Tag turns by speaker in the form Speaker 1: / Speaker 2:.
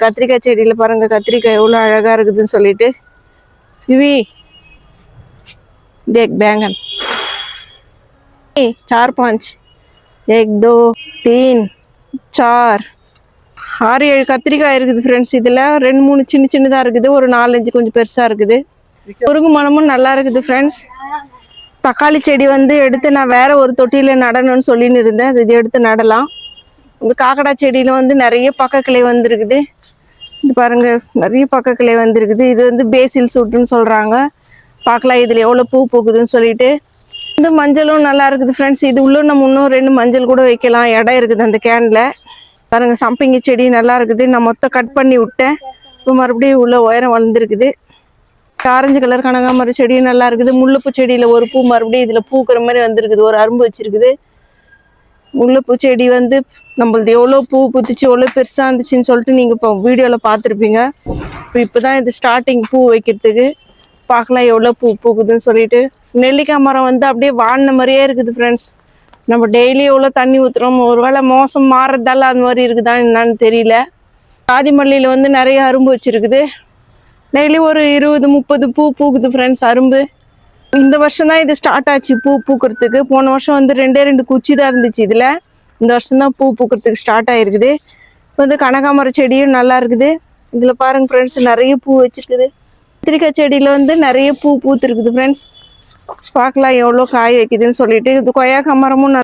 Speaker 1: கத்திரிக்காய் செடியில் பாருங்கள் கத்திரிக்காய் எவ்வளோ அழகாக இருக்குதுன்னு சொல்லிட்டு விவி देख बैंगन 4-5 1 2 3 4 6-7 கத்திரிக்காய் இருக்குது ஃப்ரெண்ட்ஸ். இதில் 2-3 சின்ன சின்னதாக இருக்குது, ஒரு 4-5 கொஞ்சம் பெருசாக இருக்குது. முருங்கு மனமும் நல்லா இருக்குது ஃப்ரெண்ட்ஸ். தக்காளி செடி வந்து எடுத்து நான் வேற ஒரு தொட்டியில் நடணும்னு சொல்லின்னு இருந்தேன். அது இது எடுத்து நடலாம். இந்த காக்கடா செடியில் வந்து நிறைய பக்கக்கிளை வந்துருக்குது. இது பாருங்க நிறைய பக்கக்கிளை வந்துருக்குது. இது வந்து பேசில் சூட்டுன்னு சொல்கிறாங்க. பார்க்கலாம் இதில் எவ்வளோ பூ பூக்குதுன்னு சொல்லிட்டு. இந்த மஞ்சளும் நல்லா இருக்குது ஃப்ரெண்ட்ஸ். இது உள்ள நம்ம இன்னும் 2 மஞ்சள் கூட வைக்கலாம், இடம் இருக்குது அந்த கேனில். பாருங்கள் சம்பங்கி செடி நல்லா இருக்குது. நான் மொத்தம் கட் பண்ணி விட்டேன். இப்போ மறுபடியும் உள்ள உயரம் வளர்ந்துருக்குது. ஆரஞ்சு கலர் கனகாமர செடியும் நல்லா இருக்குது. முல்லைப்பூ செடியில் ஒரு பூ மறுபடியும் இதில் பூக்கிற மாதிரி வந்திருக்குது, ஒரு அரும்பு வச்சிருக்குது. முல்லைப்பூ செடி வந்து நம்மளது எவ்வளோ பூ பூத்துச்சு எவ்வளோ பெருசாக இருந்துச்சுன்னு சொல்லிட்டு நீங்கள் இப்போ வீடியோவில் பார்த்துருப்பீங்க. இப்போ தான் இது ஸ்டார்டிங் பூ வைக்கிறதுக்கு. பார்க்கலாம் எவ்வளோ பூ பூக்குதுன்னு சொல்லிட்டு. நெல்லிக்காய் மரம் வந்து அப்படியே வாடின மாதிரியே இருக்குது ஃப்ரெண்ட்ஸ். நம்ம டெய்லி எவ்வளோ தண்ணி ஊற்றுறோம், ஒரு வேளை மோசம் மாறுறதால அந்த மாதிரி இருக்குதான் என்னன்னு தெரியல. ஜாதி மல்லியில் வந்து நிறைய அரும்பு வச்சுருக்குது. டெய்லி ஒரு 20-30 பூ பூக்குது ஃப்ரெண்ட்ஸ் அரும்பு. இந்த வருஷம் தான் இது ஸ்டார்ட் ஆச்சு பூ பூக்கிறதுக்கு. போன வருஷம் வந்து 2 குச்சி தான் இருந்துச்சு இதில். இந்த வருஷம் தான் பூ பூக்கிறதுக்கு ஸ்டார்ட் ஆகிருக்குது. இப்போ வந்து கனகாமர செடியும் நல்லா இருக்குது. இதில் பாருங்கள் ஃப்ரெண்ட்ஸ் நிறைய பூ வச்சுருக்குது. கத்திரிக்காய் செடியில் வந்து நிறைய பூ பூத்துருக்குது ஃப்ரெண்ட்ஸ். பார்க்கலாம் எவ்வளோ காய் வைக்குதுன்னு சொல்லிட்டு. இது கொய்யாக்காய் மரமும்